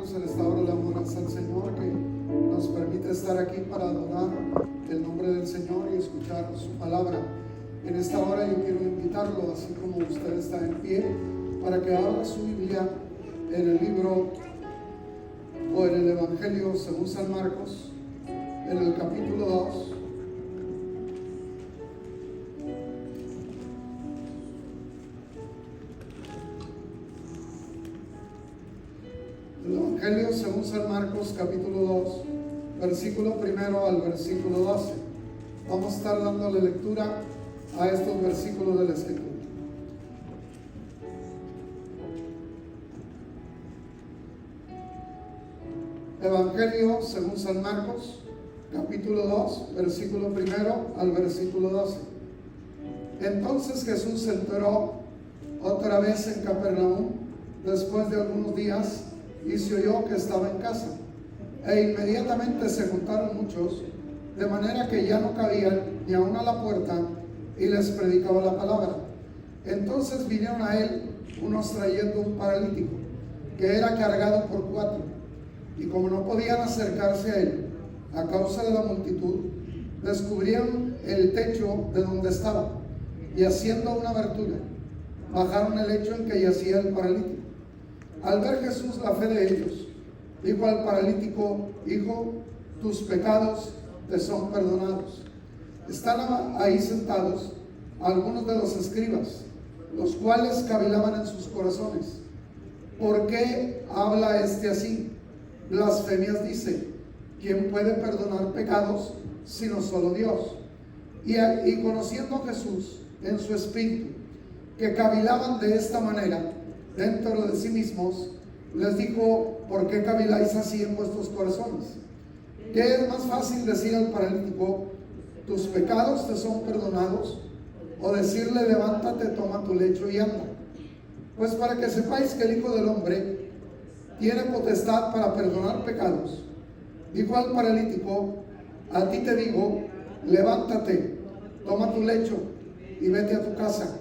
hermanos, en esta hora le damos gracias al Señor que nos permite estar aquí para adorar el nombre del Señor y escuchar su palabra. En esta hora yo quiero invitarlo, así como usted está en pie, para que abra su Biblia en el libro o en el Evangelio según San Marcos, en el capítulo 2. El Evangelio según San Marcos, capítulo 2, versículo 1 al versículo 12. Vamos a estar dándole lectura a estos versículos de la Escritura. Evangelio según San Marcos, capítulo 2, versículo 1 al versículo 12. Entonces Jesús se enteró otra vez en Capernaum, después de algunos días, y se oyó que estaba en casa. E inmediatamente se juntaron muchos, de manera que ya no cabían ni aun a la puerta, y les predicaba la palabra. Entonces vinieron a él unos trayendo un paralítico, que era cargado por 4, y como no podían acercarse a él a causa de la multitud, descubrieron el techo de donde estaba, y haciendo una abertura, bajaron el lecho en que yacía el paralítico. Al ver Jesús la fe de ellos, dijo al paralítico: Hijo, tus pecados te son perdonados. Están ahí sentados algunos de los escribas, los cuales cavilaban en sus corazones: ¿por qué habla este así? Blasfemias dice. ¿Quién puede perdonar pecados sino solo Dios? Y conociendo a Jesús en su espíritu, que cavilaban de esta manera dentro de sí mismos, les dijo: ¿por qué caviláis así en vuestros corazones? ¿Qué es más fácil decir al paralítico: tus pecados te son perdonados? O decirle: levántate, toma tu lecho y anda. Pues para que sepáis que el Hijo del Hombre tiene potestad para perdonar pecados. Dijo al paralítico: a ti te digo, levántate, toma tu lecho y vete a tu casa.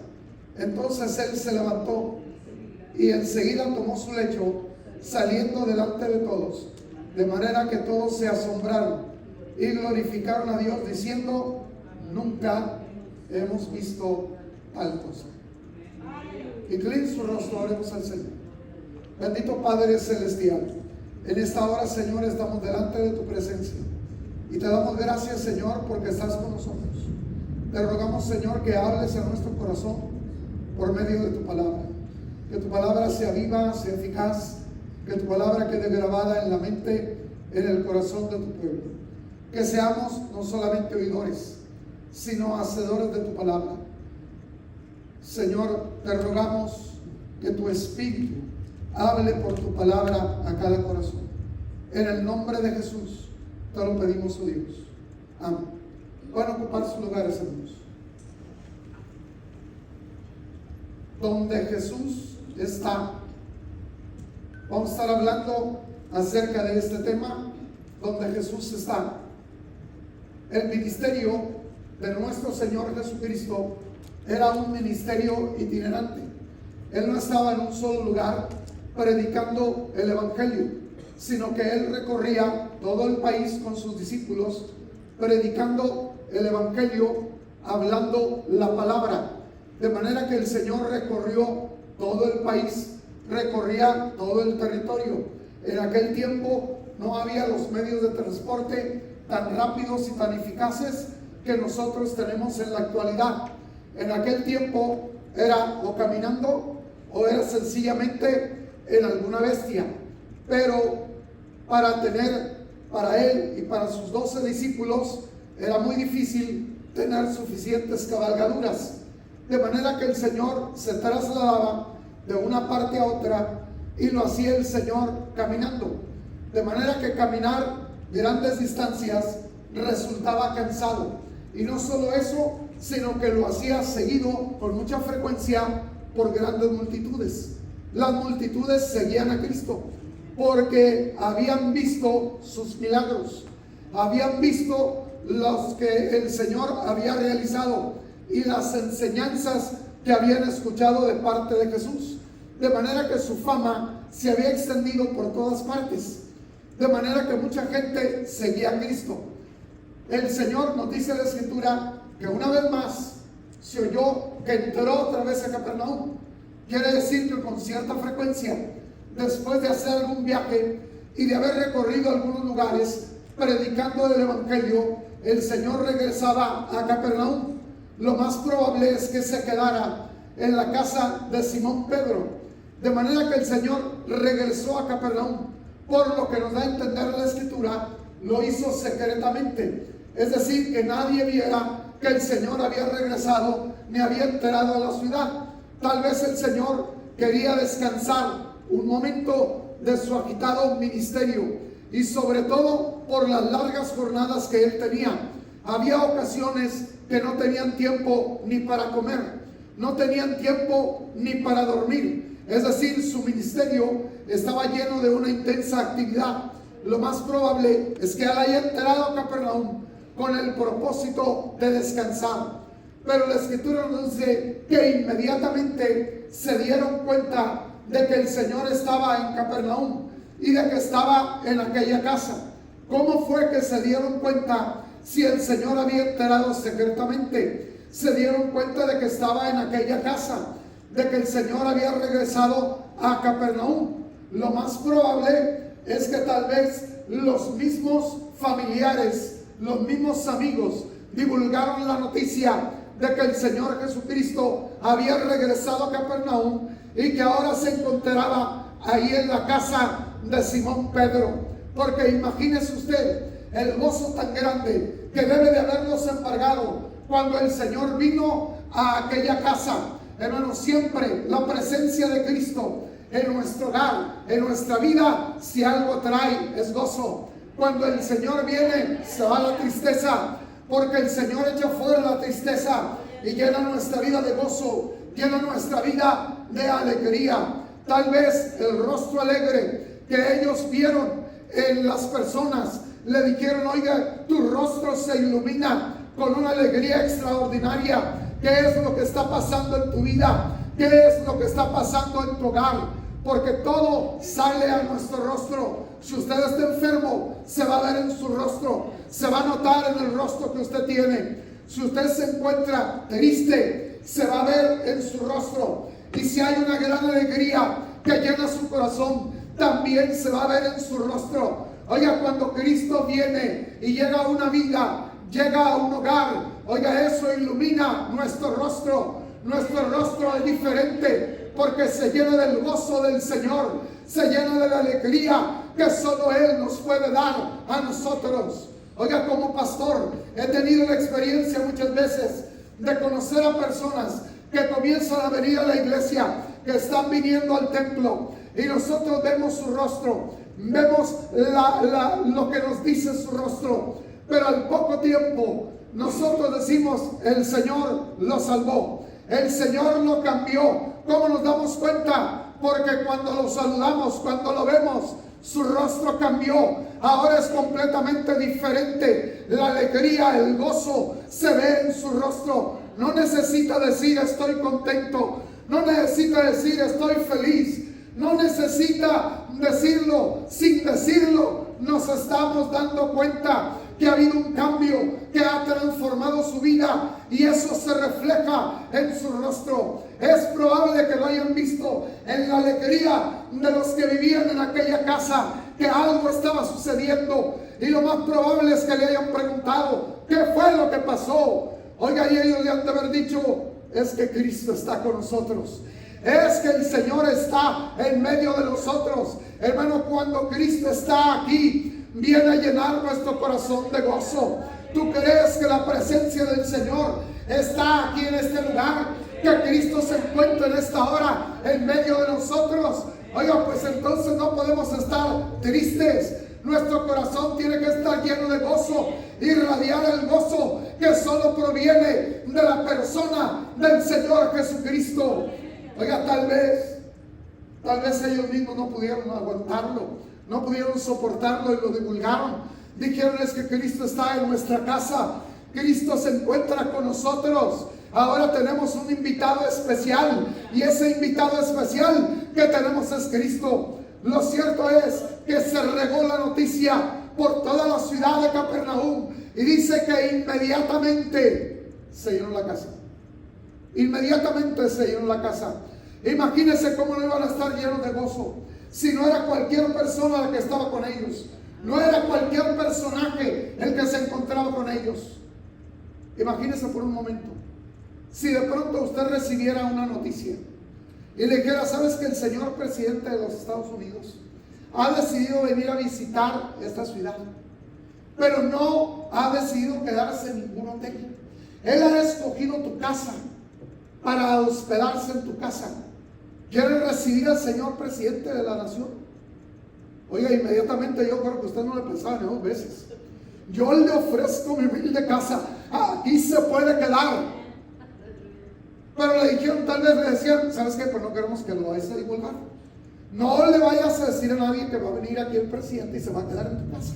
Entonces él se levantó y enseguida tomó su lecho, saliendo delante de todos, de manera que todos se asombraron y glorificaron a Dios, diciendo: nunca hemos visto tal cosa. Incline su rostro, oremos al Señor. Bendito Padre Celestial, en esta hora, Señor, estamos delante de tu presencia y te damos gracias, Señor, porque estás con nosotros. Te rogamos, Señor, que hables a nuestro corazón por medio de tu palabra. Que tu palabra sea viva, sea eficaz, que tu palabra quede grabada en la mente, en el corazón de tu pueblo. Que seamos no solamente oidores, sino hacedores de tu palabra. Señor, te rogamos que tu Espíritu hable por tu palabra a cada corazón. En el nombre de Jesús te lo pedimos, oh Dios. Amén. Pueden ocupar sus lugares, hermanos. Donde Jesús está. Vamos a estar hablando acerca de este tema, donde Jesús está. El ministerio de nuestro Señor Jesucristo era un ministerio itinerante. Él no estaba en un solo lugar predicando el Evangelio, sino que él recorría todo el país con sus discípulos, predicando el Evangelio, hablando la palabra. De manera que el Señor recorrió todo el país, recorría todo el territorio. En aquel tiempo no había los medios de transporte tan rápidos y tan eficaces que nosotros tenemos en la actualidad. En aquel tiempo era o caminando o era sencillamente en alguna bestia. Pero para él y para sus 12 discípulos era muy difícil tener suficientes cabalgaduras. De manera que el Señor se trasladaba de una parte a otra y lo hacía el Señor caminando. De manera que caminar grandes distancias resultaba cansado. Y no solo eso, sino que lo hacía seguido con mucha frecuencia por grandes multitudes. Las multitudes seguían a Cristo porque habían visto sus milagros, habían visto los que el Señor había realizado y las enseñanzas que habían escuchado de parte de Jesús. De manera que su fama se había extendido por todas partes, de manera que mucha gente seguía a Cristo. El Señor nos dice en la Escritura que una vez más se oyó que entró otra vez a Capernaum. Quiere decir que con cierta frecuencia, después de hacer algún viaje y de haber recorrido algunos lugares predicando el Evangelio, el Señor regresaba a Capernaum. Lo más probable es que se quedara en la casa de Simón Pedro, de manera que el Señor regresó a Capernaum. Por lo que nos da a entender la Escritura, lo hizo secretamente, es decir, que nadie viera que el Señor había regresado ni había entrado a la ciudad. Tal vez el Señor quería descansar un momento de su agitado ministerio, y sobre todo por las largas jornadas que él tenía. Había ocasiones que no tenían tiempo ni para comer, no tenían tiempo ni para dormir. Es decir, su ministerio estaba lleno de una intensa actividad. Lo más probable es que él haya entrado a Capernaum con el propósito de descansar. Pero la Escritura nos dice que inmediatamente se dieron cuenta de que el Señor estaba en Capernaum y de que estaba en aquella casa. ¿Cómo fue que se dieron cuenta si el Señor había entrado secretamente? Se dieron cuenta de que estaba en aquella casa, de que el Señor había regresado a Capernaum. Lo más probable es que tal vez los mismos familiares, los mismos amigos divulgaron la noticia de que el Señor Jesucristo había regresado a Capernaum y que ahora se encontraba ahí en la casa de Simón Pedro. Porque imagínese usted el gozo tan grande que debe de habernos embargado cuando el Señor vino a aquella casa. Hermanos, siempre la presencia de Cristo en nuestro hogar, en nuestra vida, si algo trae, es gozo. Cuando el Señor viene, se va la tristeza, porque el Señor echa fuera la tristeza y llena nuestra vida de gozo, llena nuestra vida de alegría. Tal vez el rostro alegre que ellos vieron en las personas le dijeron: oiga, tu rostro se ilumina con una alegría extraordinaria. ¿Qué es lo que está pasando en tu vida? ¿Qué es lo que está pasando en tu hogar? Porque todo sale a nuestro rostro. Si usted está enfermo, se va a ver en su rostro, se va a notar en el rostro que usted tiene. Si usted se encuentra triste, se va a ver en su rostro. Y si hay una gran alegría que llena su corazón, también se va a ver en su rostro. Oiga, cuando Cristo viene y llega a una vida, llega a un hogar, oiga, eso ilumina nuestro rostro. Nuestro rostro es diferente porque se llena del gozo del Señor, se llena de la alegría que solo Él nos puede dar a nosotros. Oiga, como pastor he tenido la experiencia muchas veces de conocer a personas que comienzan a venir a la iglesia, que están viniendo al templo, y nosotros vemos su rostro, vemos lo que nos dice su rostro, pero al poco tiempo nosotros decimos: el Señor lo salvó, el Señor lo cambió. ¿Cómo nos damos cuenta? Porque cuando lo saludamos, cuando lo vemos, su rostro cambió. Ahora es completamente diferente. La alegría, el gozo se ve en su rostro. No necesita decir estoy contento, no necesita decir estoy feliz, no necesita decirlo. Sin decirlo nos estamos dando cuenta que ha habido un cambio que ha transformado su vida, y eso se refleja en su rostro. Es probable que lo hayan visto en la alegría de los que vivían en aquella casa, que algo estaba sucediendo, y lo más probable es que le hayan preguntado: ¿qué fue lo que pasó? Oiga, y ellos le han de haber dicho: es que Cristo está con nosotros, es que el Señor está en medio de nosotros. Hermano, cuando Cristo está aquí, viene a llenar nuestro corazón de gozo. ¿Tú crees que la presencia del Señor está aquí en este lugar? ¿Que Cristo se encuentra en esta hora en medio de nosotros? Oiga, pues entonces no podemos estar tristes. Nuestro corazón tiene que estar lleno de gozo, irradiar el gozo que solo proviene de la persona del Señor Jesucristo. Oiga, tal vez ellos mismos no pudieron aguantarlo, no pudieron soportarlo y lo divulgaron. Dijeron: es que Cristo está en nuestra casa, Cristo se encuentra con nosotros. Ahora tenemos un invitado especial, y ese invitado especial que tenemos es Cristo. Lo cierto es que se regó la noticia por toda la ciudad de Capernaum y dice que inmediatamente se llenó la casa. Inmediatamente se llenó la casa. Imagínense cómo no iban a estar llenos de gozo si no era cualquier persona la que estaba con ellos. No era cualquier personaje el que se encontraba con ellos. Imagínense por un momento, si de pronto usted recibiera una noticia y le dijera: ¿sabes que el señor presidente de los Estados Unidos ha decidido venir a visitar esta ciudad, pero no ha decidido quedarse en ningún hotel? Él ha escogido tu casa para hospedarse en tu casa. ¿Quiere recibir al señor presidente de la nación? Oiga, inmediatamente yo creo que usted no le pensaba ni dos veces. Yo le ofrezco mi humilde casa, aquí se puede quedar. Pero le dijeron, tal vez le decían: ¿sabes qué? Pues no queremos que lo vayas a divulgar. No le vayas a decir a nadie que va a venir aquí el presidente y se va a quedar en tu casa.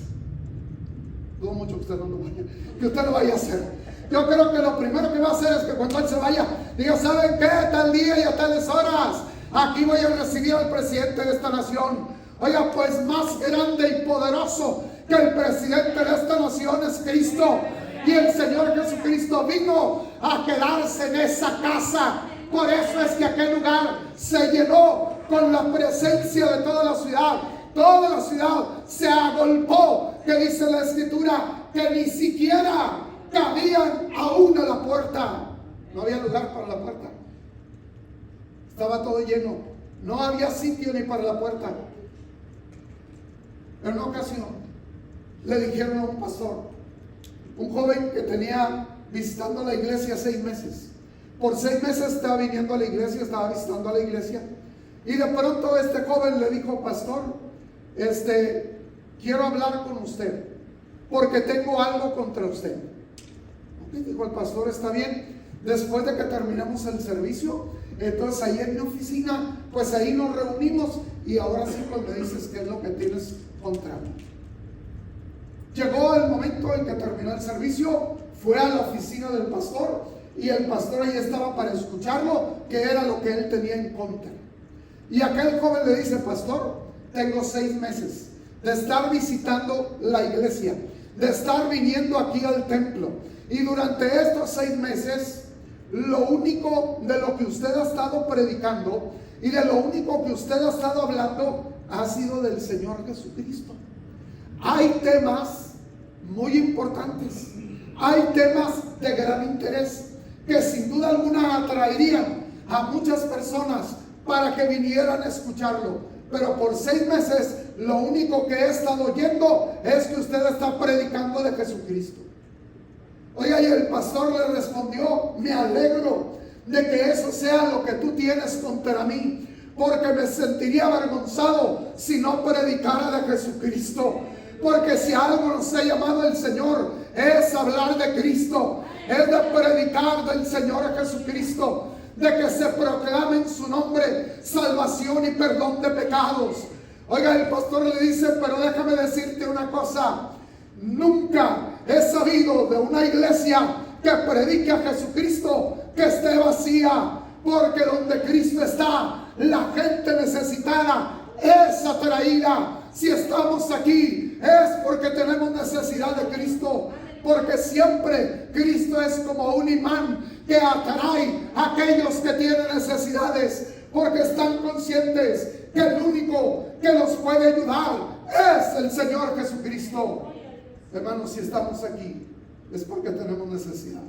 Dudo mucho que usted no lo vaya, que usted lo vaya a hacer. Yo creo que lo primero que va a hacer es que cuando él se vaya, diga: ¿saben qué? Tal día y a tales horas, aquí voy a recibir al presidente de esta nación. Oiga, pues más grande y poderoso que el presidente de esta nación es Cristo. Y el Señor Jesucristo vino a quedarse en esa casa. Por eso es que aquel lugar se llenó con la presencia de toda la ciudad. Toda la ciudad se agolpó, que dice la Escritura, que ni siquiera cabían aún a la puerta. No había lugar para la puerta. Estaba todo lleno. No había sitio ni para la puerta. En una ocasión le dijeron a un pastor, un joven que tenía visitando la iglesia 6 meses. Por 6 meses estaba viniendo a la iglesia, estaba visitando a la iglesia. Y de pronto este joven le dijo: pastor, quiero hablar con usted porque tengo algo contra usted. Y dijo el pastor: está bien, después de que terminemos el servicio, entonces ahí en mi oficina, pues ahí nos reunimos y ahora sí pues me dices qué es lo que tienes contra mí. Llegó el momento en que terminó el servicio, fue a la oficina del pastor y el pastor ahí estaba para escucharlo, que era lo que él tenía en contra. Y aquel joven le dice: pastor, tengo 6 meses de estar visitando la iglesia, de estar viniendo aquí al templo, y durante estos 6 meses lo único de lo que usted ha estado predicando y de lo único que usted ha estado hablando ha sido del Señor Jesucristo. Hay temas muy importantes, hay temas de gran interés que sin duda alguna atraerían a muchas personas para que vinieran a escucharlo, pero por 6 meses lo único que he estado oyendo es que usted está predicando de Jesucristo. Oiga, y el pastor le respondió: me alegro de que eso sea lo que tú tienes contra mí, porque me sentiría avergonzado si no predicara de Jesucristo. Porque si algo nos ha llamado el Señor es hablar de Cristo, es de predicar del Señor Jesucristo, de que se proclame en su nombre salvación y perdón de pecados. Oiga, el pastor le dice: pero déjame decirte una cosa, nunca he sabido de una iglesia que predique a Jesucristo que esté vacía, porque donde Cristo está, la gente necesitada es atraída. Si estamos aquí es porque tenemos necesidad de Cristo, porque siempre Cristo es como un imán que atrae a aquellos que tienen necesidades, porque están conscientes que el único que los puede ayudar es el Señor Jesucristo. Hermanos, si estamos aquí es porque tenemos necesidad.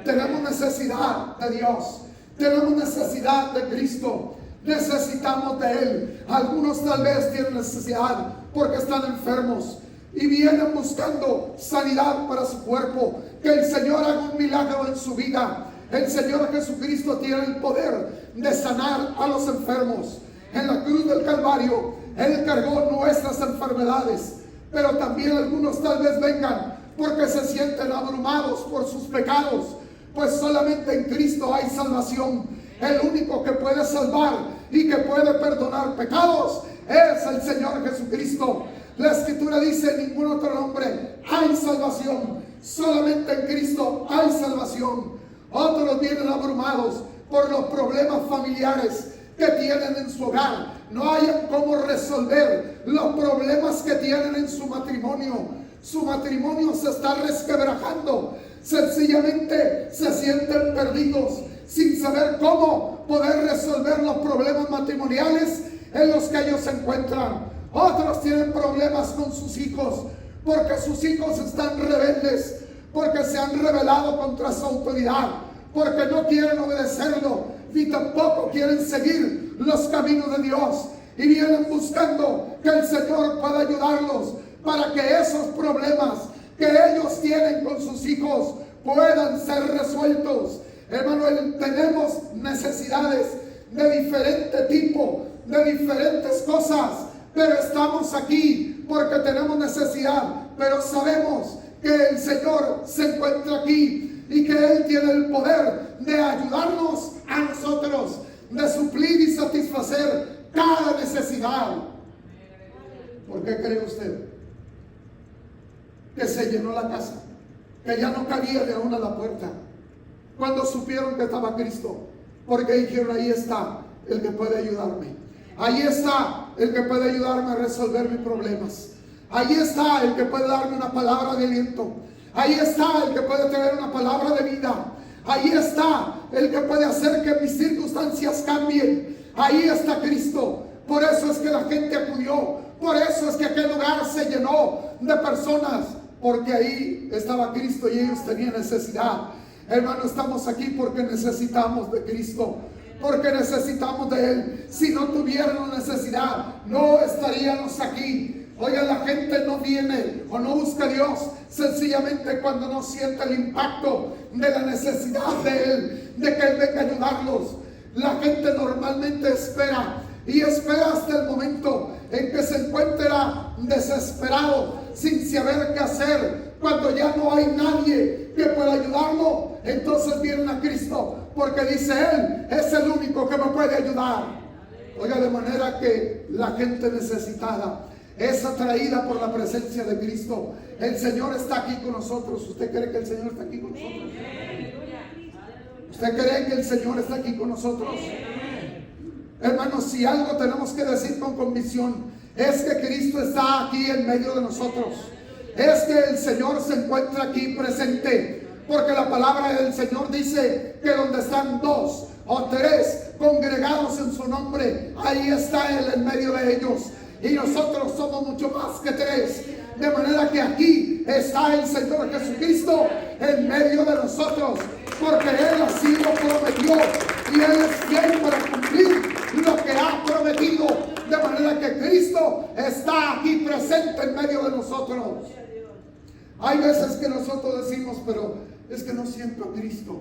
Tenemos necesidad de Dios, tenemos necesidad de Cristo, necesitamos de Él. Algunos tal vez tienen necesidad porque están enfermos y vienen buscando sanidad para su cuerpo, que el Señor haga un milagro en su vida. El Señor Jesucristo tiene el poder de sanar a los enfermos. En la cruz del Calvario Él cargó nuestras enfermedades, pero también algunos tal vez vengan porque se sienten abrumados por sus pecados. Pues solamente en Cristo hay salvación. El único que puede salvar y que puede perdonar pecados es el Señor Jesucristo. La Escritura dice: en ningún otro nombre hay salvación, solamente en Cristo hay salvación. Otros vienen abrumados por los problemas familiares que tienen en su hogar, no hayan cómo resolver los problemas que tienen en su matrimonio. Su matrimonio se está resquebrajando. Sencillamente se sienten perdidos, sin saber cómo poder resolver los problemas matrimoniales en los que ellos se encuentran. Otros tienen problemas con sus hijos, porque sus hijos están rebeldes, porque se han rebelado contra su autoridad, porque no quieren obedecerlo, ni tampoco quieren seguir los caminos de Dios, y vienen buscando que el Señor pueda ayudarlos para que esos problemas que ellos tienen con sus hijos puedan ser resueltos. Hermano, tenemos necesidades de diferente tipo, de diferentes cosas, pero estamos aquí porque tenemos necesidad, pero sabemos que el Señor se encuentra aquí y que Él tiene el poder de ayudarnos a nosotros, de suplir y satisfacer cada necesidad. ¿Por qué cree usted que se llenó la casa, que ya no cabía de una a la puerta cuando supieron que estaba Cristo? Porque dijeron: ahí está el que puede ayudarme, ahí está el que puede ayudarme a resolver mis problemas, ahí está el que puede darme una palabra de aliento, ahí está el que puede tener una palabra de vida, ahí está el que puede hacer que mis circunstancias cambien, ahí está Cristo. Por eso es que la gente acudió, por eso es que aquel lugar se llenó de personas, porque ahí estaba Cristo y ellos tenían necesidad. Hermano, estamos aquí porque necesitamos de Cristo, porque necesitamos de Él. Si no tuviéramos necesidad, no estaríamos aquí. Oiga, la gente no viene o no busca a Dios sencillamente cuando no siente el impacto de la necesidad de Él, de que Él venga a ayudarlos. La gente normalmente espera y espera hasta el momento en que se encuentra desesperado, sin saber qué hacer. Cuando ya no hay nadie que pueda ayudarlo, entonces vienen a Cristo, porque dice: Él es el único que me puede ayudar. Oiga, de manera que la gente necesitada es atraída por la presencia de Cristo. El Señor está aquí con nosotros. ¿Usted cree que el Señor está aquí con nosotros? ¿Usted cree que el Señor está aquí con nosotros? Hermanos, si algo tenemos que decir con convicción, es que Cristo está aquí en medio de nosotros. Es que el Señor se encuentra aquí presente, porque la palabra del Señor dice que donde están dos o tres congregados en su nombre, ahí está Él en medio de ellos. Y nosotros somos mucho más que tres, de manera que aquí está el Señor Jesucristo en medio de nosotros, porque Él así lo prometió y Él es fiel para cumplir lo que ha prometido, de manera que Cristo está aquí presente en medio de nosotros. Hay veces que nosotros decimos: pero es que no siento a Cristo,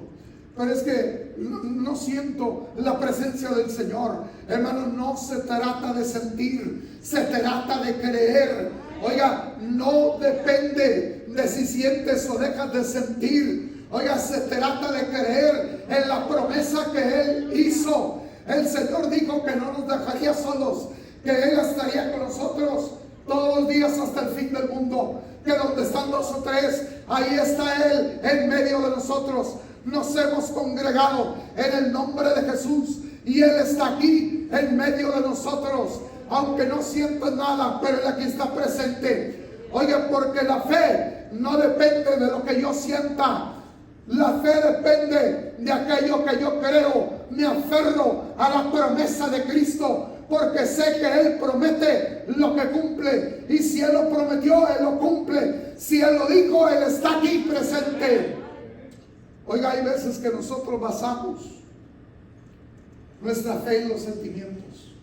pero es que no siento la presencia del Señor. Hermano, no se trata de sentir, se trata de creer. Oiga, no depende de si sientes o dejas de sentir. Oiga, se trata de creer en la promesa que Él hizo. El Señor dijo que no nos dejaría solos, que Él estaría con nosotros todos los días hasta el fin del mundo, que donde están dos o tres, ahí está Él en medio de nosotros. Nos hemos congregado en el nombre de Jesús y Él está aquí en medio de nosotros, aunque no sientas nada, pero Él aquí está presente. Oiga, porque la fe no depende de lo que yo sienta. La fe depende de aquello que yo creo. Me aferro a la promesa de Cristo, porque sé que Él promete lo que cumple. Y si Él lo prometió, Él lo cumple. Si Él lo dijo, Él está aquí presente. Oiga, hay veces que nosotros basamos nuestra fe en los sentimientos.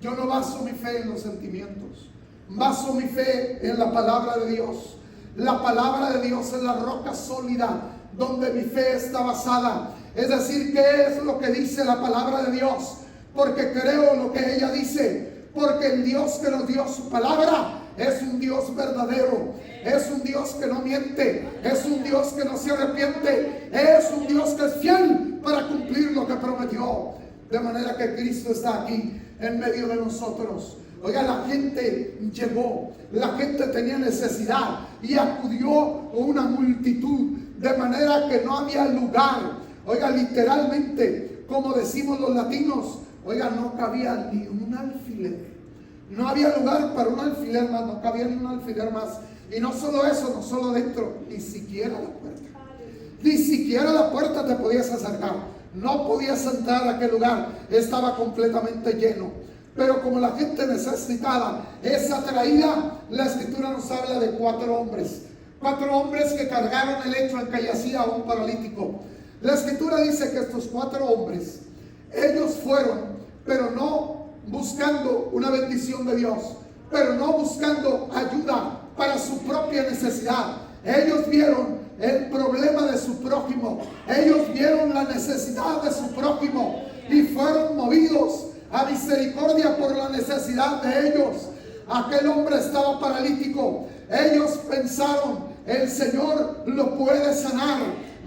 Yo no baso mi fe en los sentimientos. Baso mi fe en la palabra de Dios. La palabra de Dios es la roca sólida donde mi fe está basada. Es decir, ¿qué es lo que dice la palabra de Dios? Porque creo lo que ella dice. Porque el Dios que nos dio su palabra es un Dios verdadero. Es un Dios que no miente. Es un Dios que no se arrepiente. Es un Dios que es fiel para cumplir lo que prometió. De manera que Cristo está aquí en medio de nosotros. Oiga, la gente llegó, la gente tenía necesidad y acudió una multitud, de manera que no había lugar. Oiga, literalmente, como decimos los latinos, oiga, no cabía ni un alfiler. No había lugar para un alfiler más, no cabía ni un alfiler más. Y no solo eso, no solo dentro, ni siquiera la puerta. Ni siquiera la puerta te podías acercar. No podías entrar a aquel lugar. Estaba completamente lleno. Pero como la gente necesitada es atraída, la escritura nos habla de 4 hombres. 4 hombres que cargaron el hecho en que yacía un paralítico. La escritura dice que estos 4 hombres, ellos fueron, pero no buscando una bendición de Dios, pero no buscando ayuda para su propia necesidad. Ellos vieron el problema de su prójimo. Ellos vieron la necesidad de su prójimo y fueron movidos a misericordia por la necesidad de ellos. Aquel hombre estaba paralítico. Ellos pensaron, el Señor lo puede sanar.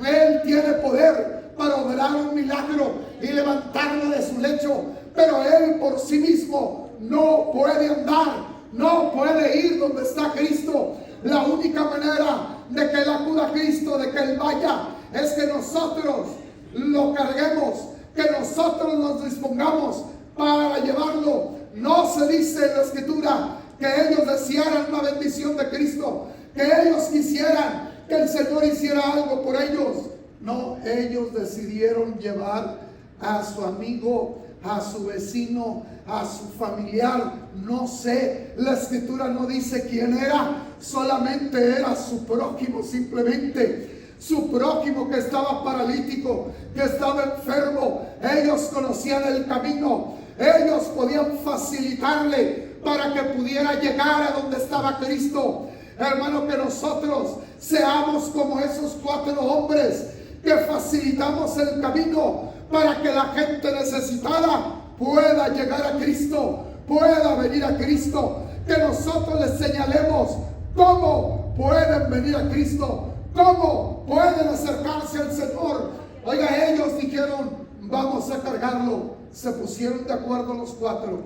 Él tiene poder para obrar un milagro y levantarlo de su lecho. Pero él por sí mismo no puede andar, no puede ir donde está Cristo. La única manera de que él acuda a Cristo, de que él vaya, es que nosotros lo carguemos, que nosotros nos dispongamos para llevarlo. No se dice en la escritura que ellos desearan la bendición de Cristo, que ellos quisieran que el Señor hiciera algo por ellos. No, ellos decidieron llevar a su amigo, a su vecino, a su familiar. No sé, la escritura no dice quién era, solamente era su prójimo, simplemente su prójimo que estaba paralítico, que estaba enfermo. Ellos conocían el camino, ellos podían facilitarle para que pudiera llegar a donde estaba Cristo. Hermano, que nosotros seamos como esos 4 hombres que facilitamos el camino para que la gente necesitada pueda llegar a Cristo, pueda venir a Cristo. Que nosotros les señalemos cómo pueden venir a Cristo, cómo pueden acercarse al Señor. Oiga, ellos dijeron, vamos a cargarlo. Se pusieron de acuerdo los 4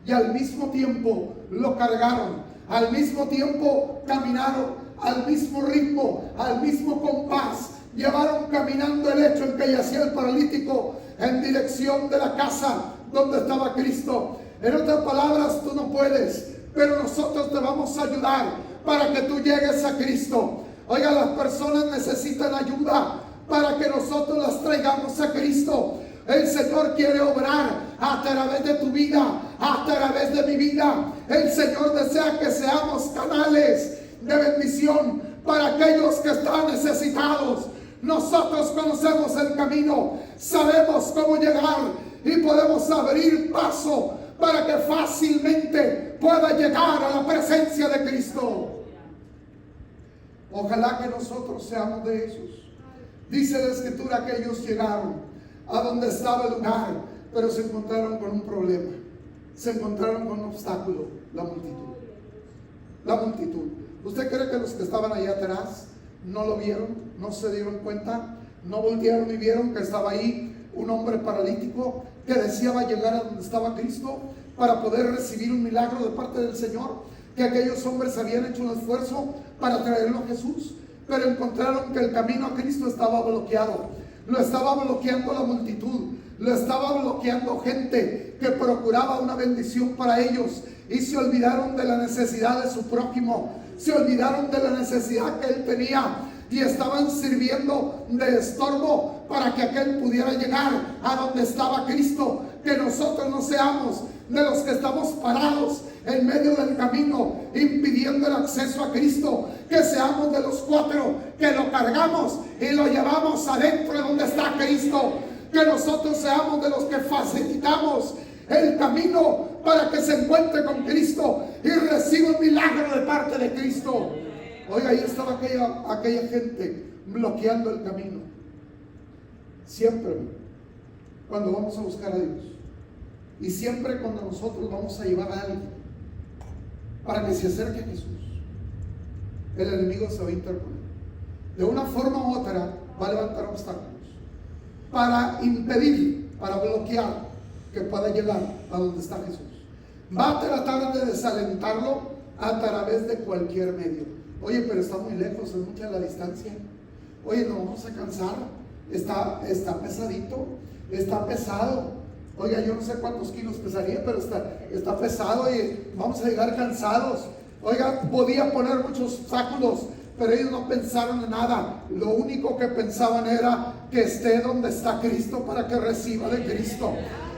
y al mismo tiempo lo cargaron. Al mismo tiempo caminaron, al mismo ritmo, al mismo compás. Llevaron caminando el hecho en que yacía el paralítico en dirección de la casa donde estaba Cristo. En otras palabras, tú no puedes, pero nosotros te vamos a ayudar para que tú llegues a Cristo. Oiga, las personas necesitan ayuda para que nosotros las traigamos a Cristo. El Señor quiere obrar a través de tu vida, a través de mi vida. El Señor desea que seamos canales de bendición para aquellos que están necesitados. Nosotros conocemos el camino, sabemos cómo llegar y podemos abrir paso para que fácilmente pueda llegar a la presencia de Cristo. Ojalá que nosotros seamos de esos. Dice la escritura que ellos llegaron a donde estaba el lugar, pero se encontraron con un problema, se encontraron con un obstáculo: la multitud. La multitud. ¿Usted cree que los que estaban allá atrás no lo vieron? ¿No se dieron cuenta? ¿No voltearon y vieron que estaba ahí un hombre paralítico que deseaba llegar a donde estaba Cristo para poder recibir un milagro de parte del Señor? Que aquellos hombres habían hecho un esfuerzo para traerlo a Jesús, pero encontraron que el camino a Cristo estaba bloqueado. Lo estaba bloqueando la multitud, lo estaba bloqueando gente que procuraba una bendición para ellos, y se olvidaron de la necesidad de su prójimo, se olvidaron de la necesidad que él tenía, y estaban sirviendo de estorbo para que aquel pudiera llegar a donde estaba Cristo. Que nosotros no seamos de los que estamos parados en medio del camino impidiendo el acceso a Cristo, que seamos de los 4 que lo cargamos y lo llevamos adentro de donde está Cristo. Que nosotros seamos de los que facilitamos el camino para que se encuentre con Cristo y reciba un milagro de parte de Cristo. Oiga, ahí estaba aquella gente bloqueando el camino. Siempre cuando vamos a buscar a Dios, y siempre cuando nosotros vamos a llevar a alguien para que se acerque a Jesús, el enemigo se va a interponer. De una forma u otra va a levantar obstáculos para impedir, para bloquear que pueda llegar a donde está Jesús. Va a tratar de desalentarlo a través de cualquier medio. Oye, pero está muy lejos, es mucha la distancia. Oye, nos vamos a cansar, está pesadito, está pesado. Oiga, yo no sé cuántos kilos pesaría, pero está pesado y vamos a llegar cansados. Oiga, podía poner muchos obstáculos, pero ellos no pensaron en nada. Lo único que pensaban era que esté donde está Cristo para que reciba de Cristo.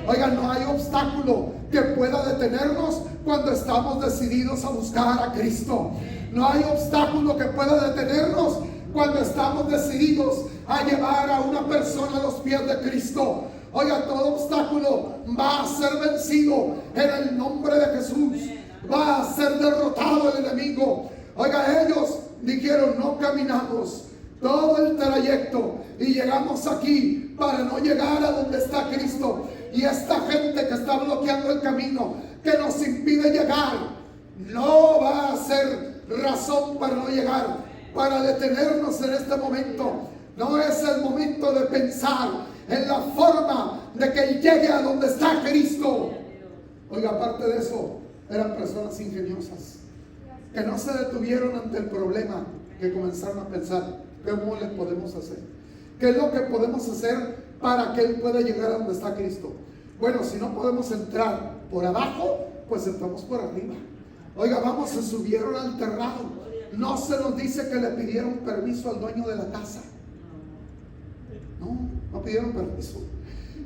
Oiga, no hay obstáculo que pueda detenernos cuando estamos decididos a buscar a Cristo. No hay obstáculo que pueda detenernos cuando estamos decididos a llevar a una persona a los pies de Cristo. Oiga, todo obstáculo va a ser vencido en el nombre de Jesús. Va a ser derrotado el enemigo. Oiga, ellos dijeron: no caminamos todo el trayecto y llegamos aquí para no llegar a donde está Cristo. Y esta gente que está bloqueando el camino, que nos impide llegar, no va a ser razón para no llegar, para detenernos en este momento. No es el momento de pensar en la forma de que Él llegue a donde está Cristo. Oiga, aparte de eso, eran personas ingeniosas que no se detuvieron ante el problema, que comenzaron a pensar: ¿cómo le podemos hacer? ¿Qué es lo que podemos hacer para que Él pueda llegar a donde está Cristo? Bueno, si no podemos entrar por abajo, pues entramos por arriba. Oiga, vamos, se subieron al terrado. No se nos dice que le pidieron permiso al dueño de la casa. No pidieron permiso.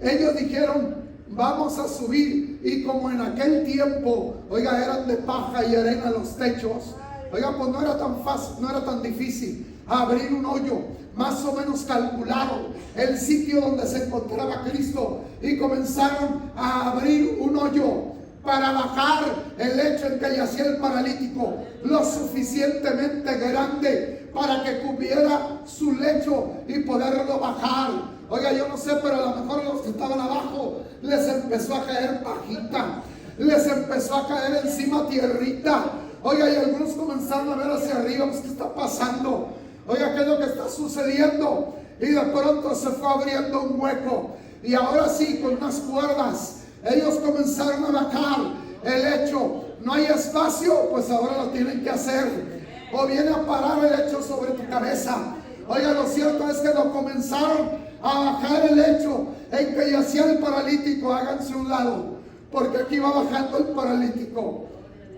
Ellos dijeron: vamos a subir. Y como en aquel tiempo, oiga, eran de paja y arena los techos, oiga, pues no era tan fácil, no era tan difícil abrir un hoyo. Más o menos calcularon el sitio donde se encontraba Cristo y comenzaron a abrir un hoyo para bajar el lecho en que yacía el paralítico, lo suficientemente grande para que cubriera su lecho y poderlo bajar. Oiga, yo no sé, pero a lo mejor los que estaban abajo les empezó a caer pajita, les empezó a caer encima tierrita. Oiga, y algunos comenzaron a ver hacia arriba: pues, ¿qué está pasando? Oiga, ¿qué es lo que está sucediendo? Y de pronto se fue abriendo un hueco, y ahora sí, con unas cuerdas, ellos comenzaron a bajar el lecho. No hay espacio, pues ahora lo tienen que hacer. O viene a parar el lecho sobre tu cabeza. Oiga, lo cierto es que lo comenzaron a bajar el lecho en que yacía el paralítico. Háganse un lado, porque aquí va bajando el paralítico.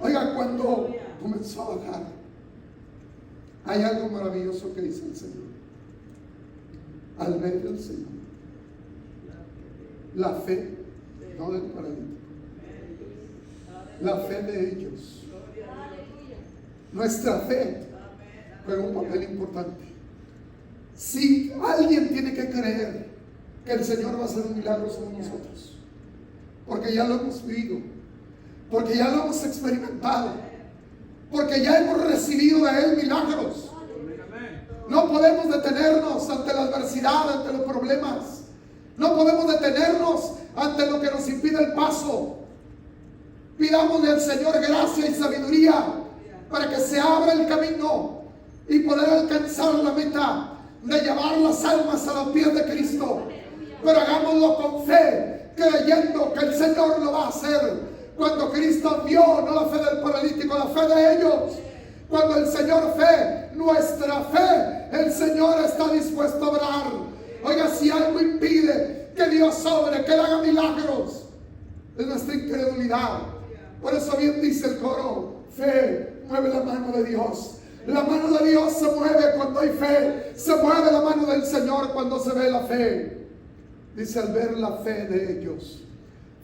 Oiga, cuando comenzó a bajar, hay algo maravilloso que dice el Señor. Al ver el Señor, la fe, no del paralítico, la fe de ellos, nuestra fe juega un papel importante. Si alguien tiene que creer que el Señor va a hacer un milagro, somos nosotros, porque ya lo hemos vivido, porque ya lo hemos experimentado, porque ya hemos recibido de Él milagros. No podemos detenernos ante la adversidad, ante los problemas. No podemos detenernos ante lo que nos impide el paso. Pidámosle al Señor gracia y sabiduría para que se abra el camino y poder alcanzar la meta de llevar las almas a los pies de Cristo. Pero hagámoslo con fe, creyendo que el Señor lo va a hacer. Cuando Cristo vio, no la fe del paralítico, la fe de ellos. Cuando el Señor ve nuestra fe, el Señor está dispuesto a obrar. Oiga, si algo impide que Dios obre, que Él haga milagros, es nuestra incredulidad. Por eso bien dice el coro: fe mueve la mano de Dios. La mano de Dios se mueve cuando hay fe. Se mueve la mano del Señor cuando se ve la fe. Dice: al ver la fe de ellos,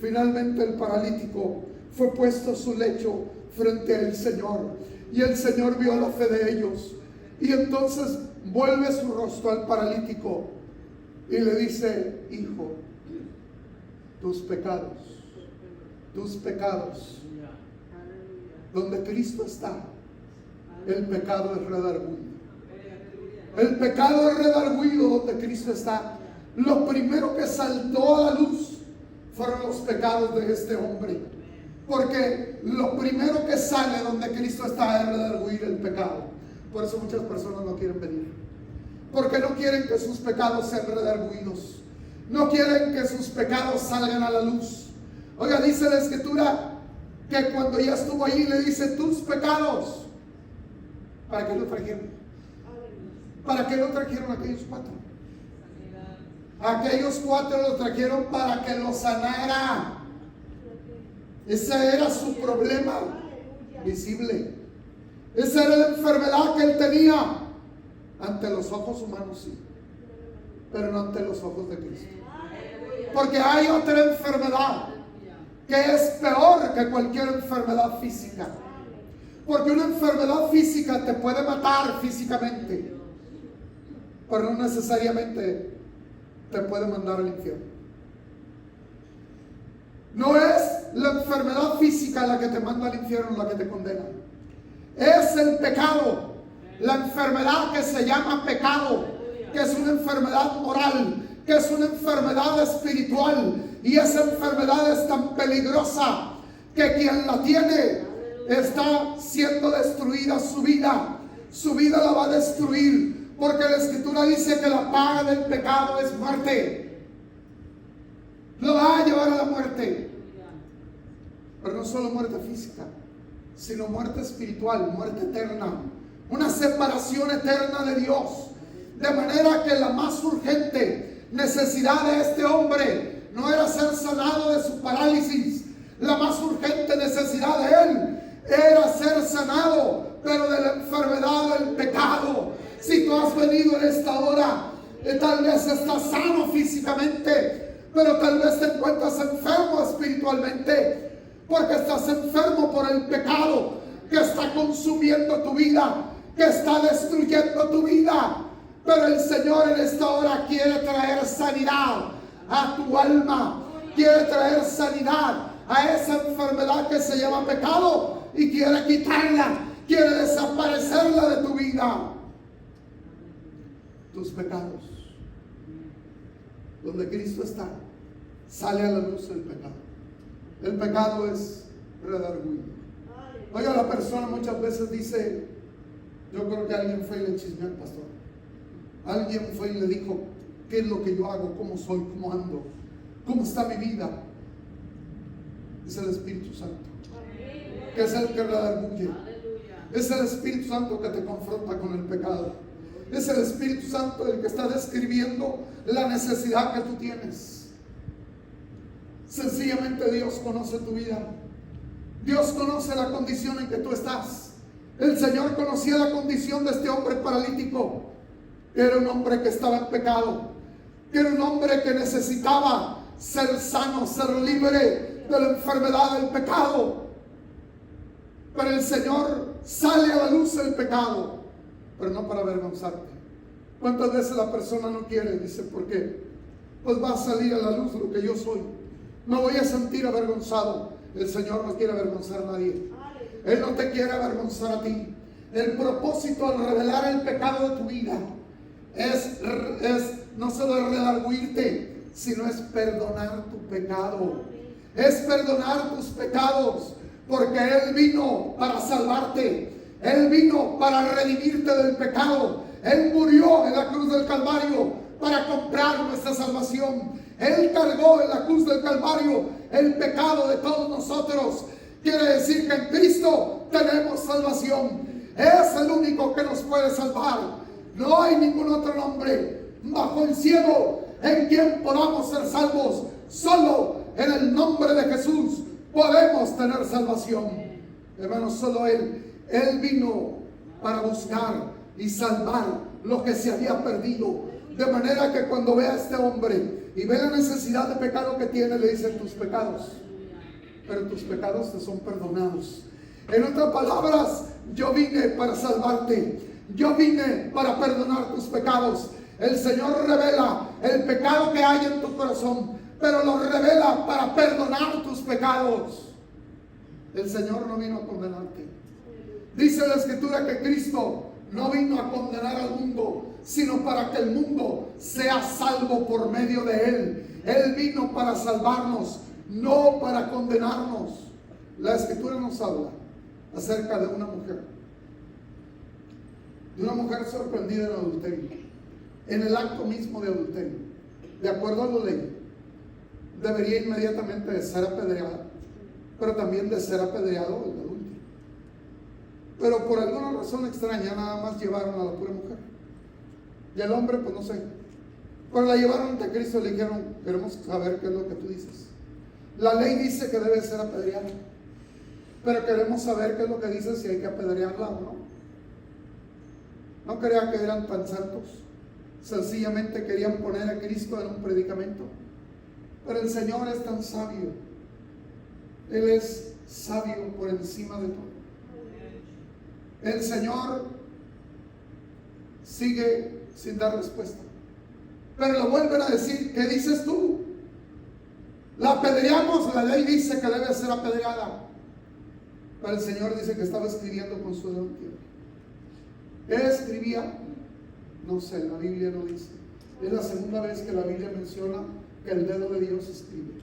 finalmente el paralítico fue puesto su lecho frente al Señor. Y el Señor vio la fe de ellos. Y entonces vuelve su rostro al paralítico y le dice: hijo, tus pecados, donde Cristo está, el pecado es redarguido. El pecado es redarguido donde Cristo está. Lo primero que saltó a la luz fueron los pecados de este hombre, porque lo primero que sale donde Cristo está es redarguir el pecado. Por eso muchas personas no quieren venir, porque no quieren que sus pecados sean redarguidos, no quieren que sus pecados salgan a la luz. Oiga, dice la Escritura que cuando ya estuvo allí le dice: tus pecados. ¿Para qué lo trajeron? ¿Para qué lo trajeron aquellos cuatro? Aquellos 4 lo trajeron para que lo sanara. Ese era su problema visible. Esa era la enfermedad que él tenía. Ante los ojos humanos sí, pero no ante los ojos de Cristo. Porque hay otra enfermedad que es peor que cualquier enfermedad física. Porque una enfermedad física te puede matar físicamente, pero no necesariamente te puede mandar al infierno. No es la enfermedad física la que te manda al infierno, la que te condena. Es el pecado, la enfermedad que se llama pecado, que es una enfermedad moral, que es una enfermedad espiritual, y esa enfermedad es tan peligrosa que quien la tiene está siendo destruida su vida la va a destruir, porque la Escritura dice que la paga del pecado es muerte, lo va a llevar a la muerte, pero no solo muerte física, sino muerte espiritual, muerte eterna, una separación eterna de Dios. De manera que la más urgente necesidad de este hombre no era ser sanado de su parálisis. La más urgente necesidad de él era ser sanado, pero de la enfermedad del pecado. Si tú has venido en esta hora, tal vez estás sano físicamente, pero tal vez te encuentras enfermo espiritualmente, porque estás enfermo por el pecado que está consumiendo tu vida, que está destruyendo tu vida. Pero el Señor en esta hora quiere traer sanidad a tu alma, quiere traer sanidad a esa enfermedad que se llama pecado, y quiere quitarla, quiere desaparecerla de tu vida. Tus pecados, donde Cristo está, sale a la luz el pecado. El pecado es redarguido. Oiga, la persona muchas veces dice: yo creo que alguien fue y le chismeó al pastor, alguien fue y le dijo qué es lo que yo hago, cómo soy, cómo ando, cómo está mi vida. Es el Espíritu Santo, que es el que redarguye. Es el Espíritu Santo que te confronta con el pecado. Es el Espíritu Santo el que está describiendo la necesidad que tú tienes. Sencillamente Dios conoce tu vida. Dios conoce la condición en que tú estás. El Señor conocía la condición de este hombre paralítico. Era un hombre que estaba en pecado. Era un hombre que necesitaba ser sano, ser libre de la enfermedad del pecado. Pero el Señor sale a la luz el pecado, pero no para avergonzarte. ¿Cuántas veces la persona no quiere? Dice: ¿por qué? Pues va a salir a la luz lo que yo soy. Me voy a sentir avergonzado. El Señor no quiere avergonzar a nadie. Él no te quiere avergonzar a ti. El propósito al revelar el pecado de tu vida es no solo redarguirte, sino es perdonar tu pecado. Es perdonar tus pecados, porque Él vino para salvarte. Él vino para redimirte del pecado. Él murió en la cruz del Calvario para comprar nuestra salvación. Él cargó en la cruz del Calvario el pecado de todos nosotros. Quiere decir que en Cristo tenemos salvación. Es el único que nos puede salvar. No hay ningún otro nombre bajo el cielo en quien podamos ser salvos. Solo en el nombre de Jesús podemos tener salvación. Hermanos, solo Él vino para buscar y salvar lo que se había perdido. De manera que cuando ve a este hombre y ve la necesidad de pecado que tiene, le dice: tus pecados, pero tus pecados te son perdonados. En otras palabras, yo vine para salvarte. Yo vine para perdonar tus pecados. El Señor revela el pecado que hay en tu corazón, pero lo revela para perdonar tus pecados. El Señor no vino a condenarte. Dice la Escritura que Cristo no vino a condenar al mundo, sino para que el mundo sea salvo por medio de Él. Él vino para salvarnos, no para condenarnos. La Escritura nos habla acerca de una mujer sorprendida en adulterio, en el acto mismo de adulterio. De acuerdo a la ley, debería inmediatamente de ser apedreada, pero también de ser apedreado el adulto. Pero por alguna razón extraña, nada más llevaron a la pura mujer. Y el hombre, pues no sé, Cuando la llevaron ante Cristo le dijeron: queremos saber qué es lo que tú dices. La ley dice que debe ser apedreada, pero queremos saber qué es lo que dice, si hay que apedrearla o no. No crean que eran tan santos, sencillamente querían poner a Cristo en un predicamento. Pero el Señor es tan sabio, Él es sabio por encima de todo. El Señor sigue sin dar respuesta, pero le vuelven a decir: ¿qué dices tú? La apedreamos, la ley dice que debe ser apedreada. Pero el Señor dice que estaba escribiendo con su dedo en tierra. ¿Qué escribía? No sé, la Biblia no dice. Es la segunda vez que la Biblia menciona que el dedo de Dios escribe.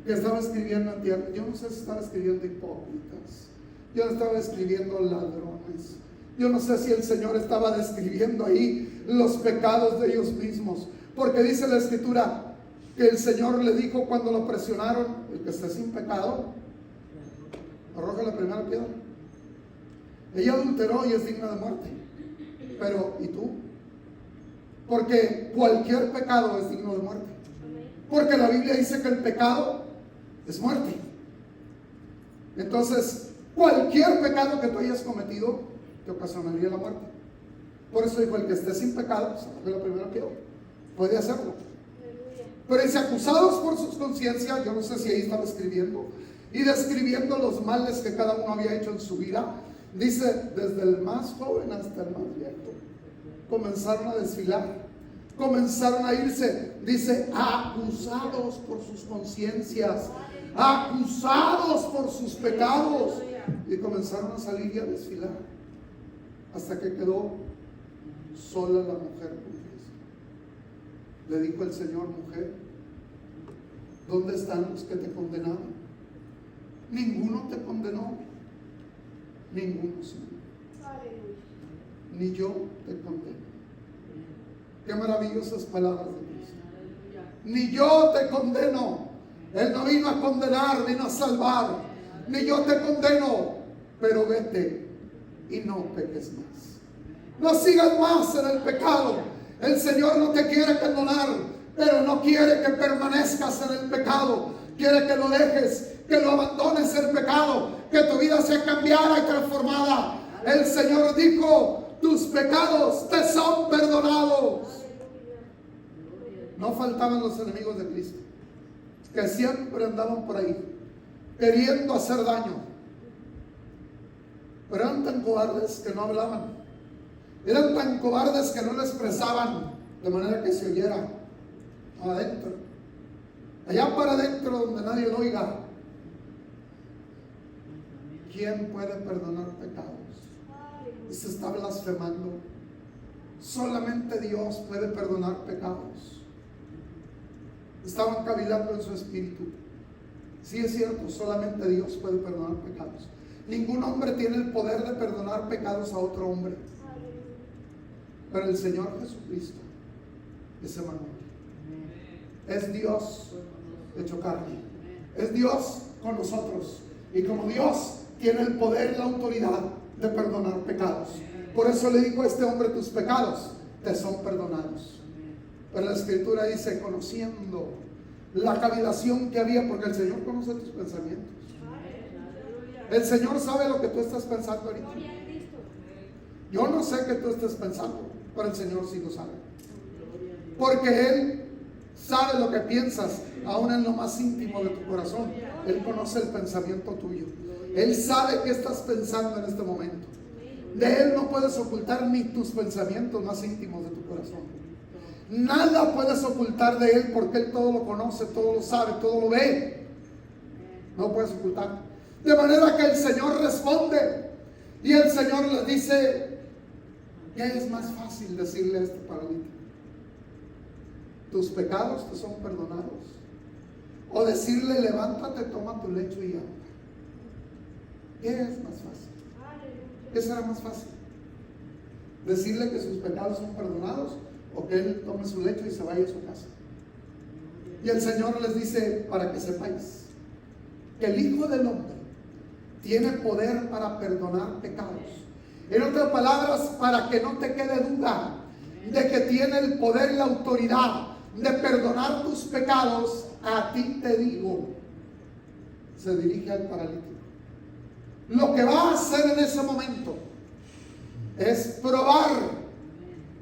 Que estaba escribiendo en tierra. Yo no sé si estaba escribiendo hipócritas, yo no estaba escribiendo ladrones, yo no sé si el Señor estaba describiendo ahí los pecados de ellos mismos. Porque dice la Escritura que el Señor le dijo cuando lo presionaron: el que esté sin pecado, arroja la primera piedra. Ella adulteró y es digna de muerte. Pero, ¿y tú? Porque cualquier pecado es digno de muerte. Porque la Biblia dice que el pecado es muerte. Entonces, cualquier pecado que tú hayas cometido te ocasionaría la muerte. Por eso dijo: el que esté sin pecado, pues arroje la primera piedra. Puede hacerlo. Pero dice: acusados por sus conciencias. Yo no sé si ahí estaba escribiendo y describiendo los males que cada uno había hecho en su vida. Dice: desde el más joven hasta el más viejo comenzaron a desfilar, comenzaron a irse. Dice: acusados por sus conciencias, acusados por sus pecados, y comenzaron a salir y a desfilar hasta que quedó sola la mujer con Cristo. Le dijo el Señor: mujer, ¿dónde están los que te condenaron? Ninguno te condenó. Ninguno, Señor. Ni yo te condeno. Qué maravillosas palabras de Cristo. Ni yo te condeno. Él no vino a condenar, vino a salvar. Ni yo te condeno, pero vete y no peques más. No sigas más en el pecado. El Señor no te quiere condenar, pero no quiere que permanezcas en el pecado. Quiere que lo dejes, que lo abandones el pecado, que tu vida sea cambiada y transformada. El Señor dijo: tus pecados te son perdonados. No faltaban los enemigos de Cristo, que siempre andaban por ahí queriendo hacer daño, pero eran tan cobardes que no hablaban, eran tan cobardes que no lo expresaban de manera que se oyera adentro, allá para adentro donde nadie lo oiga. ¿Quién puede perdonar pecados? Y se está blasfemando. Solamente Dios puede perdonar pecados. Estaban cavilando en su espíritu. Sí, es cierto, solamente Dios puede perdonar pecados. Ningún hombre tiene el poder de perdonar pecados a otro hombre. Pero el Señor Jesucristo es Emmanuel. Es Dios hecho carne. Es Dios con nosotros. Y como Dios tiene el poder y la autoridad de perdonar pecados, por eso le dijo a este hombre: tus pecados te son perdonados. Pero la Escritura dice: conociendo la cavilación que había, porque el Señor conoce tus pensamientos. El Señor sabe lo que tú estás pensando ahorita. Yo no sé qué tú estés pensando, pero el Señor sí lo sabe, porque Él sabe lo que piensas, aún en lo más íntimo de tu corazón. Él conoce el pensamiento tuyo. Él sabe qué estás pensando en este momento. De Él no puedes ocultar ni tus pensamientos más íntimos de tu corazón. Nada puedes ocultar de Él, porque Él todo lo conoce, todo lo sabe, todo lo ve. No puedes ocultar. De manera que el Señor responde, y el Señor le dice: ¿qué es más fácil decirle a este paralítico? ¿Tus pecados te son perdonados? O decirle: levántate, toma tu lecho y anda. ¿Qué es más fácil? ¿Qué será más fácil? ¿Decirle que sus pecados son perdonados, o que él tome su lecho y se vaya a su casa? Y el Señor les dice: para que sepáis que el Hijo del Hombre tiene poder para perdonar pecados. En otras palabras, para que no te quede duda de que tiene el poder y la autoridad de perdonar tus pecados, a ti te digo. Se dirige al paralítico. Lo que va a hacer en ese momento es probar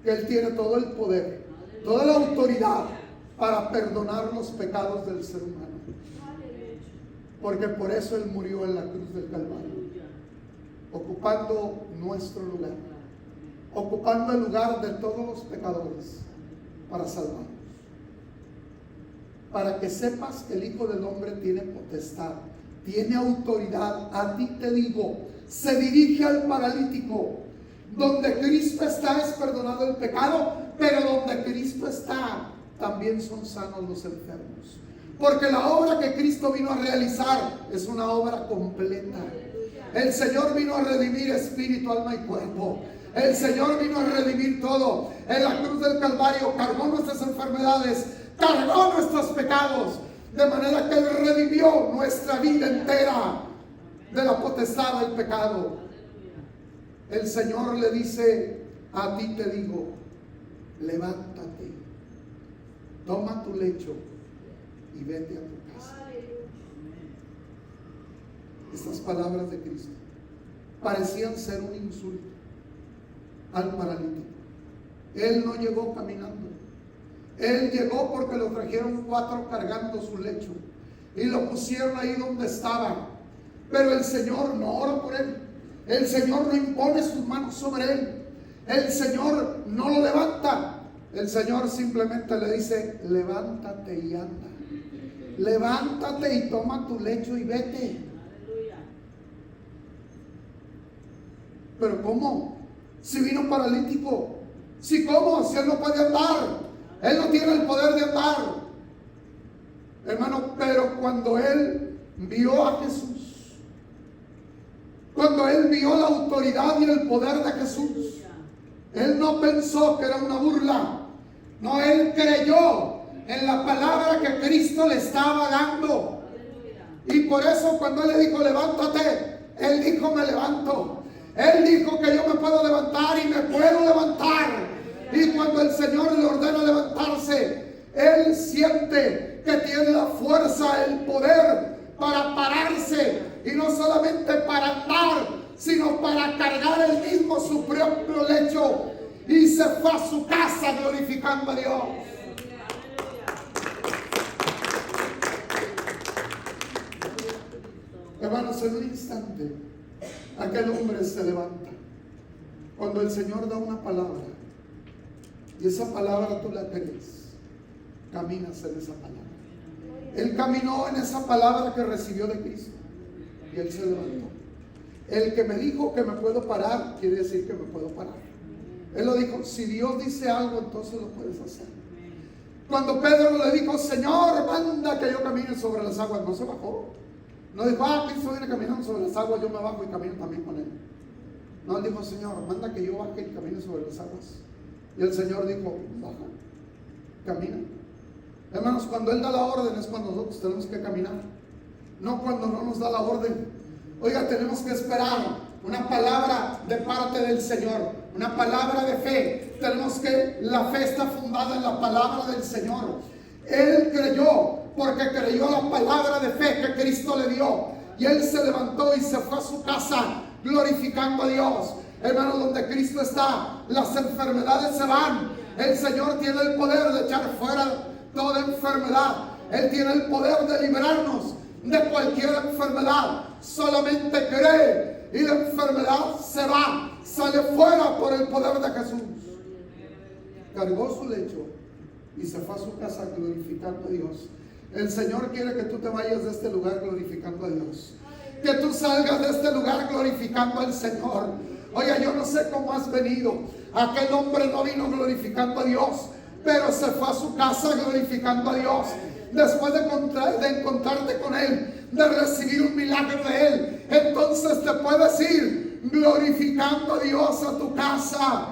que Él tiene todo el poder, toda la autoridad para perdonar los pecados del ser humano. Porque por eso Él murió en la cruz del Calvario, ocupando nuestro lugar, ocupando el lugar de todos los pecadores para salvarnos. Para que sepas que el Hijo del Hombre tiene potestad, tiene autoridad. A ti te digo, se dirige al paralítico. Donde Cristo está es perdonado el pecado, pero donde Cristo está también son sanos los enfermos. Porque la obra que Cristo vino a realizar es una obra completa. El Señor vino a redimir espíritu, alma y cuerpo. El Señor vino a redimir todo. En la cruz del Calvario cargó nuestras enfermedades, cargó nuestros pecados, de manera que Él redimió nuestra vida entera de la potestad del pecado. El Señor le dice, a ti te digo, levántate, toma tu lecho y vete a tu casa. Estas palabras de Cristo parecían ser un insulto al paralítico. Él no llegó caminando. Él llegó porque lo trajeron 4 cargando su lecho y lo pusieron ahí donde estaba. Pero el Señor no ora por él. El Señor no impone sus manos sobre él. El Señor no lo levanta. El Señor simplemente le dice, levántate y anda. Levántate y toma tu lecho y vete. Pero ¿cómo? Si vino paralítico. Si ¿cómo? Si él no puede andar. Él no tiene el poder de andar. Hermano, pero cuando él vio a Jesús, cuando él vio la autoridad y el poder de Jesús, él no pensó que era una burla. No, él creyó en la palabra que Cristo le estaba dando. Y por eso cuando él le dijo, levántate, él dijo, me levanto. Él dijo que yo me puedo levantar y me puedo levantar. Y cuando el Señor le ordena levantarse, él siente que tiene la fuerza, el poder para pararse. Y no solamente para andar, sino para cargar él mismo su propio lecho. Y se fue a su casa glorificando a Dios. Hermanos, en un instante, aquel hombre se levanta. Cuando el Señor da una palabra, y esa palabra tú la crees, caminas en esa palabra. Él caminó en esa palabra que recibió de Cristo y él se levantó. El que me dijo que me puedo parar, quiere decir que me puedo parar. Él lo dijo, si Dios dice algo, entonces lo puedes hacer. Cuando Pedro le dijo, Señor, manda que yo camine sobre las aguas, no se bajó. No dijo, Cristo viene caminando sobre las aguas, yo me bajo y camino también con él. No, él dijo, Señor, manda que yo baje y camine sobre las aguas. Y el Señor dijo, baja, camina. Hermanos, cuando Él da la orden es cuando nosotros tenemos que caminar, no cuando no nos da la orden. Oiga, tenemos que esperar una palabra de parte del Señor, una palabra de fe. La fe está fundada en la palabra del Señor. Él creyó porque creyó la palabra de fe que Cristo le dio. Y él se levantó y se fue a su casa glorificando a Dios. Hermanos, donde Cristo está, las enfermedades se van. El Señor tiene el poder de echar fuera toda enfermedad. Él tiene el poder de librarnos de cualquier enfermedad. Solamente cree y la enfermedad se va, sale fuera por el poder de Jesús. Cargó su lecho y se fue a su casa glorificando a Dios. El Señor quiere que tú te vayas de este lugar glorificando a Dios. Que tú salgas de este lugar glorificando al Señor. Oye, yo no sé cómo has venido. Aquel hombre no vino glorificando a Dios, pero se fue a su casa glorificando a Dios. Después de encontrarte con Él, de recibir un milagro de Él, entonces te puedes ir glorificando a Dios a tu casa.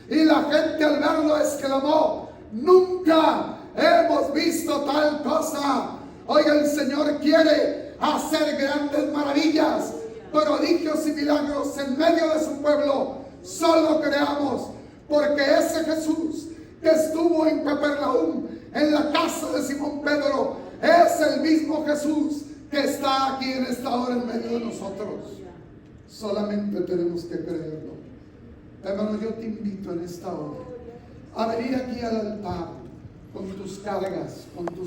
Y la gente al verlo exclamó, nunca hemos visto tal cosa. Oiga, el Señor quiere hacer grandes maravillas, prodigios y milagros en medio de su pueblo. Solo creamos, porque ese Jesús que estuvo en Capernaum, en la casa de Simón Pedro, es el mismo Jesús que está aquí en esta hora en medio de nosotros. Solamente tenemos que creerlo. Hermano, yo te invito en esta hora a venir aquí al altar con tus cargas, con tus